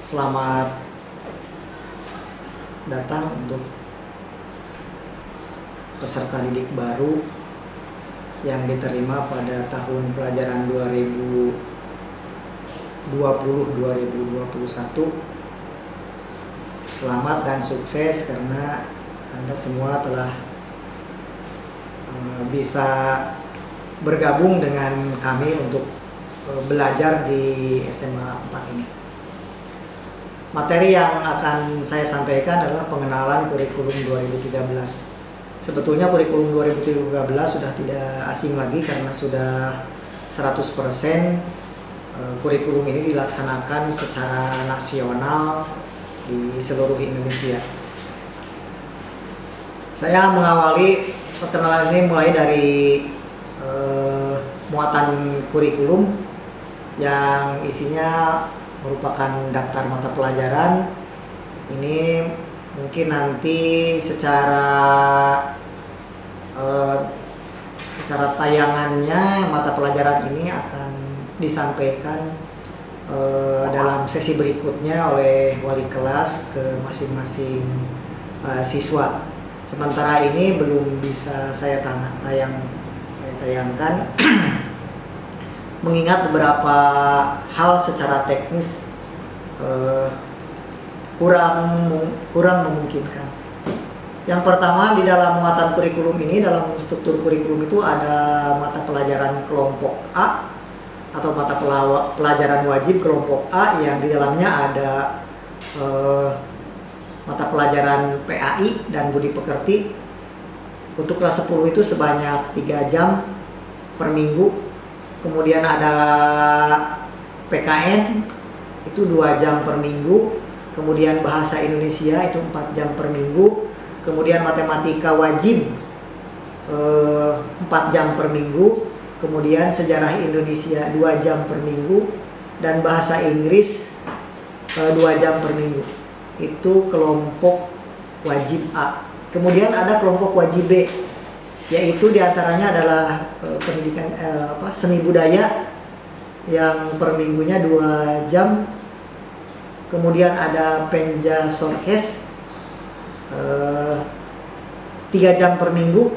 Selamat datang untuk peserta didik baru yang diterima pada tahun pelajaran 2020-2021. Selamat dan sukses karena Anda semua telah bisa bergabung dengan kami untuk belajar di SMA 4 ini. Materi yang akan saya sampaikan adalah pengenalan kurikulum 2013. Sebetulnya kurikulum 2013 sudah tidak asing lagi karena sudah 100% kurikulum ini dilaksanakan secara nasional di seluruh Indonesia. Saya mengawali perkenalan ini mulai dari muatan kurikulum yang isinya merupakan daftar mata pelajaran. Ini mungkin nanti secara tayangannya mata pelajaran ini akan disampaikan dalam sesi berikutnya oleh wali kelas ke masing-masing siswa. Sementara ini belum bisa saya tayangkan mengingat beberapa hal secara teknis kurang memungkinkan. Yang pertama, di dalam muatan kurikulum ini, dalam struktur kurikulum itu ada mata pelajaran kelompok A atau mata pelajaran wajib kelompok A yang di dalamnya ada mata pelajaran PAI dan budi pekerti. Untuk kelas 10 itu sebanyak 3 jam per minggu. Kemudian ada PKN itu 2 jam per minggu. Kemudian bahasa Indonesia itu 4 jam per minggu. Kemudian matematika wajib 4 jam per minggu. Kemudian sejarah Indonesia 2 jam per minggu. Dan bahasa Inggris 2 jam per minggu. Itu kelompok wajib A. Kemudian ada kelompok wajib B, yaitu diantaranya adalah pendidikan seni budaya yang per minggunya 2 jam. Kemudian ada penja sorkes 3 jam per minggu.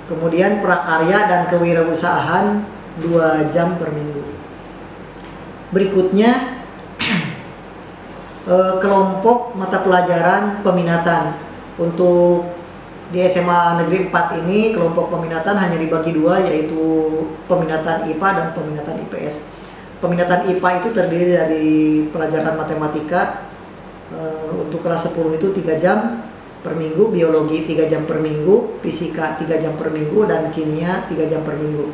Kemudian prakarya dan kewirausahaan 2 jam per minggu. Berikutnya kelompok mata pelajaran peminatan. Untuk di SMA Negeri 4 ini kelompok peminatan hanya dibagi 2, yaitu peminatan IPA dan peminatan IPS. Peminatan IPA itu terdiri dari pelajaran matematika untuk kelas 10 itu 3 jam per minggu, biologi 3 jam per minggu, fisika 3 jam per minggu, dan kimia 3 jam per minggu.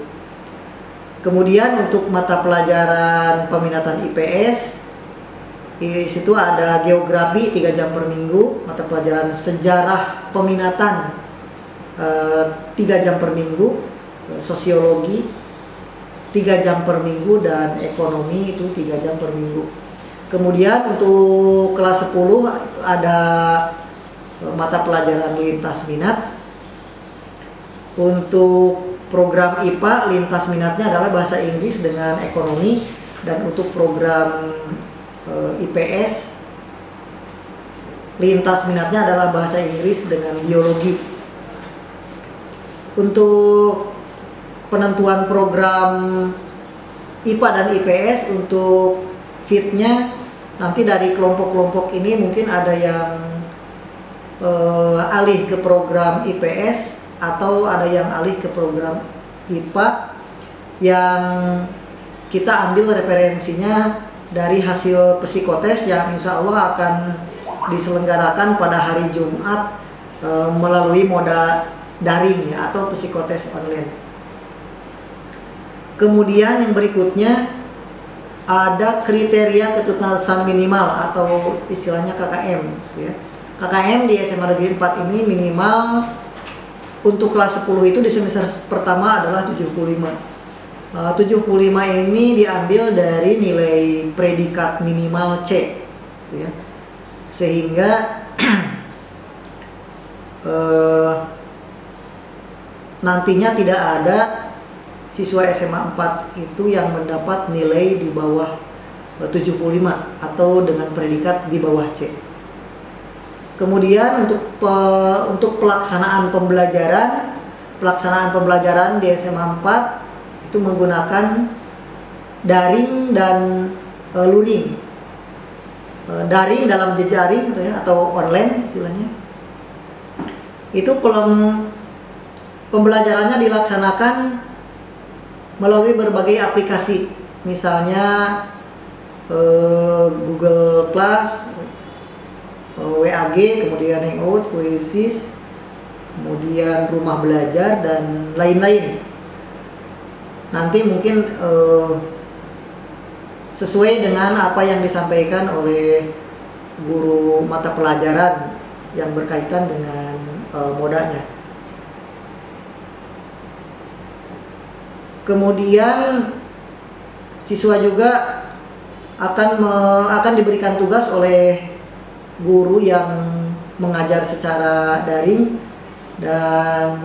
Kemudian untuk mata pelajaran peminatan IPS, di situ ada geografi 3 jam per minggu, mata pelajaran sejarah peminatan 3 jam per minggu, sosiologi 3 jam per minggu, dan ekonomi itu 3 jam per minggu. Kemudian untuk kelas 10 ada mata pelajaran lintas minat. Untuk program IPA lintas minatnya adalah bahasa Inggris dengan ekonomi, dan untuk program IPS lintas minatnya adalah bahasa Inggris dengan biologi. Untuk penentuan program IPA dan IPS untuk fitnya nanti dari kelompok-kelompok ini mungkin ada yang alih ke program IPS atau ada yang alih ke program IPA, yang kita ambil referensinya dari hasil psikotes yang insya Allah akan diselenggarakan pada hari Jumat melalui moda daring ya, atau psikotes online. Kemudian yang berikutnya ada kriteria ketuntasan minimal atau istilahnya KKM ya. KKM di SMA Negeri 4 ini minimal untuk kelas 10 itu di semester pertama adalah 75. 75 ini diambil dari nilai predikat minimal C ya. Sehingga nantinya tidak ada siswa SMA 4 itu yang mendapat nilai di bawah 75 atau dengan predikat di bawah C. Kemudian untuk pelaksanaan pembelajaran di SMA 4 itu menggunakan daring dan luring. Daring dalam jejaring gitu ya, atau online istilahnya. Itu pembelajarannya dilaksanakan melalui berbagai aplikasi, misalnya Google Class, WAG, kemudian Hangout, Quizzes, kemudian Rumah Belajar, dan lain-lain. Nanti mungkin sesuai dengan apa yang disampaikan oleh guru mata pelajaran yang berkaitan dengan modanya. Kemudian siswa juga akan diberikan tugas oleh guru yang mengajar secara daring, dan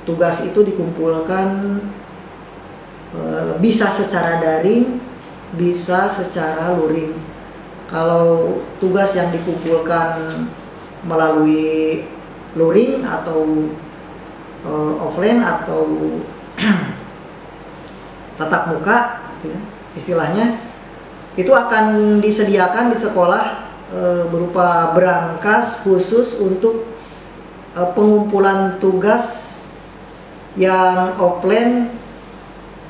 tugas itu dikumpulkan bisa secara daring, bisa secara luring. Kalau tugas yang dikumpulkan melalui luring atau offline atau tatap muka, istilahnya, itu akan disediakan di sekolah berupa berangkas khusus untuk pengumpulan tugas yang offline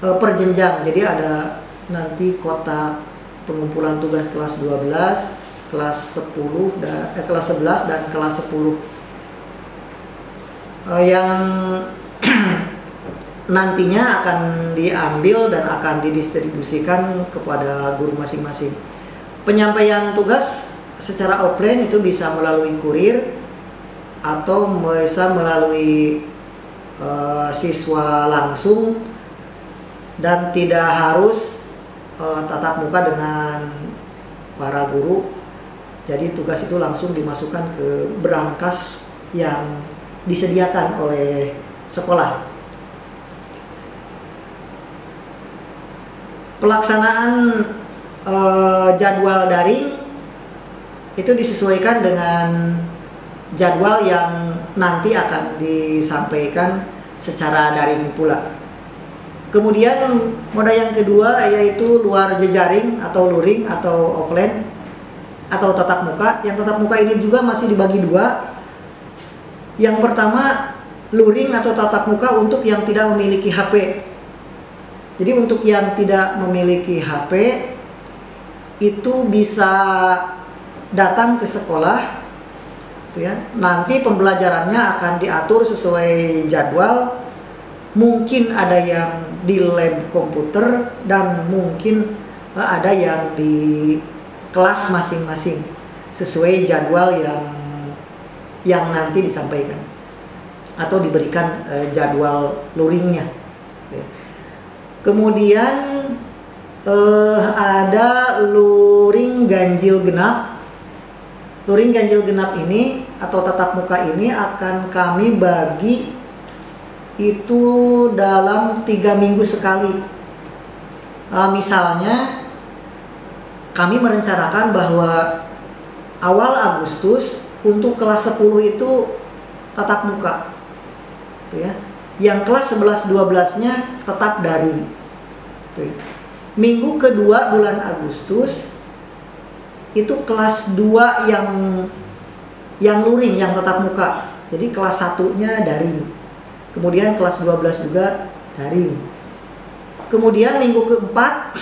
per jenjang. Jadi ada nanti kotak pengumpulan tugas kelas 12, kelas 10 dan kelas 11 dan kelas 10 yang nantinya akan diambil dan akan didistribusikan kepada guru masing-masing. Penyampaian tugas secara offline itu bisa melalui kurir atau bisa melalui siswa langsung, dan tidak harus tatap muka dengan para guru. Jadi tugas itu langsung dimasukkan ke berangkas yang disediakan oleh sekolah. Pelaksanaan jadwal daring itu disesuaikan dengan jadwal yang nanti akan disampaikan secara daring pula. Kemudian moda yang kedua yaitu luar jejaring atau luring atau offline atau tatap muka. Yang tatap muka ini juga masih dibagi dua. Yang pertama, luring atau tatap muka untuk yang tidak memiliki HP. Jadi untuk yang tidak memiliki HP itu bisa datang ke sekolah, ya. Nanti pembelajarannya akan diatur sesuai jadwal. Mungkin ada yang di lab komputer dan mungkin ada yang di kelas masing-masing sesuai jadwal yang nanti disampaikan atau diberikan jadwal luringnya. Kemudian ada luring ganjil genap. Luring ganjil genap ini atau tatap muka ini akan kami bagi itu dalam 3 minggu sekali. Misalnya kami merencanakan bahwa awal Agustus untuk kelas 10 itu tatap muka, ya. Yang kelas 11-12-nya tetap daring. Minggu kedua bulan Agustus itu kelas 2 yang luring, yang tatap muka. Jadi kelas 1-nya daring. Kemudian kelas 12 juga daring. Kemudian minggu keempat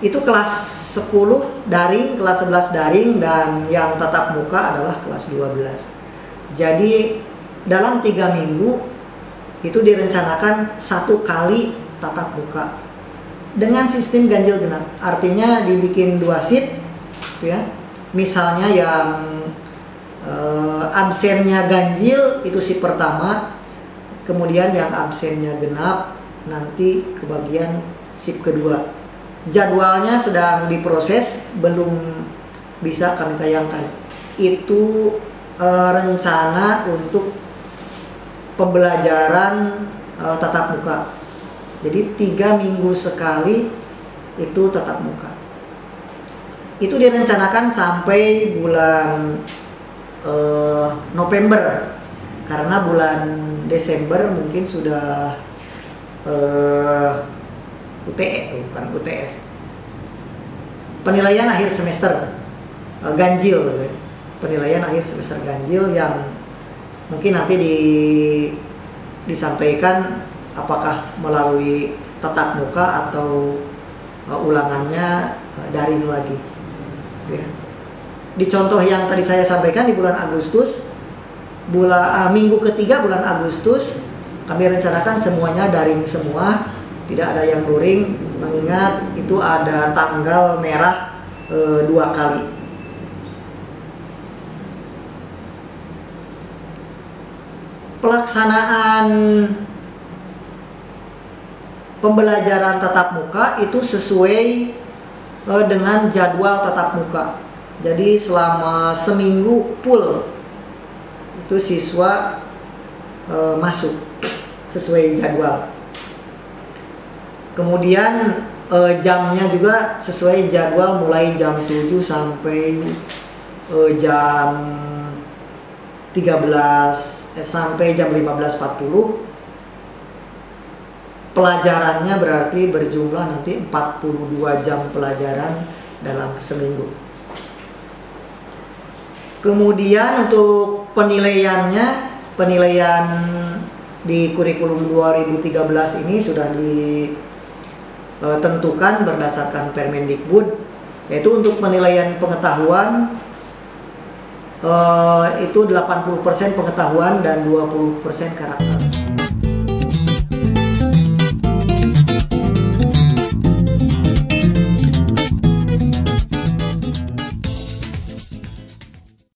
itu kelas 10 daring, kelas 11 daring, dan yang tatap muka adalah kelas 12. Jadi dalam 3 minggu itu direncanakan 1 kali tatap muka dengan sistem ganjil genap. Artinya dibikin 2 shift, ya. Misalnya yang absennya ganjil itu shift pertama, kemudian yang absennya genap nanti kebagian shift kedua. Jadwalnya sedang diproses, belum bisa kami tayangkan. Itu rencana untuk pembelajaran tatap muka. Jadi 3 minggu sekali itu tatap muka. Itu direncanakan sampai bulan November, karena bulan Desember mungkin sudah bukan UTS, penilaian akhir semester ganjil, penilaian akhir semester ganjil yang mungkin nanti disampaikan apakah melalui tatap muka atau ulangannya daring lagi. Ya. Di contoh yang tadi saya sampaikan di bulan Agustus, minggu ketiga bulan Agustus kami rencanakan semuanya daring semua, tidak ada yang luring, mengingat itu ada tanggal merah 2 kali. Pelaksanaan pembelajaran tatap muka itu sesuai dengan jadwal tatap muka. Jadi selama seminggu full itu siswa masuk sesuai jadwal. Kemudian jamnya juga sesuai jadwal, mulai jam 7 sampai jam 15.40. Pelajarannya berarti berjumlah nanti 42 jam pelajaran dalam seminggu. Kemudian untuk penilaiannya, penilaian di kurikulum 2013 ini sudah ditentukan berdasarkan Permendikbud, yaitu untuk penilaian pengetahuan itu 80% pengetahuan dan 20% karakter.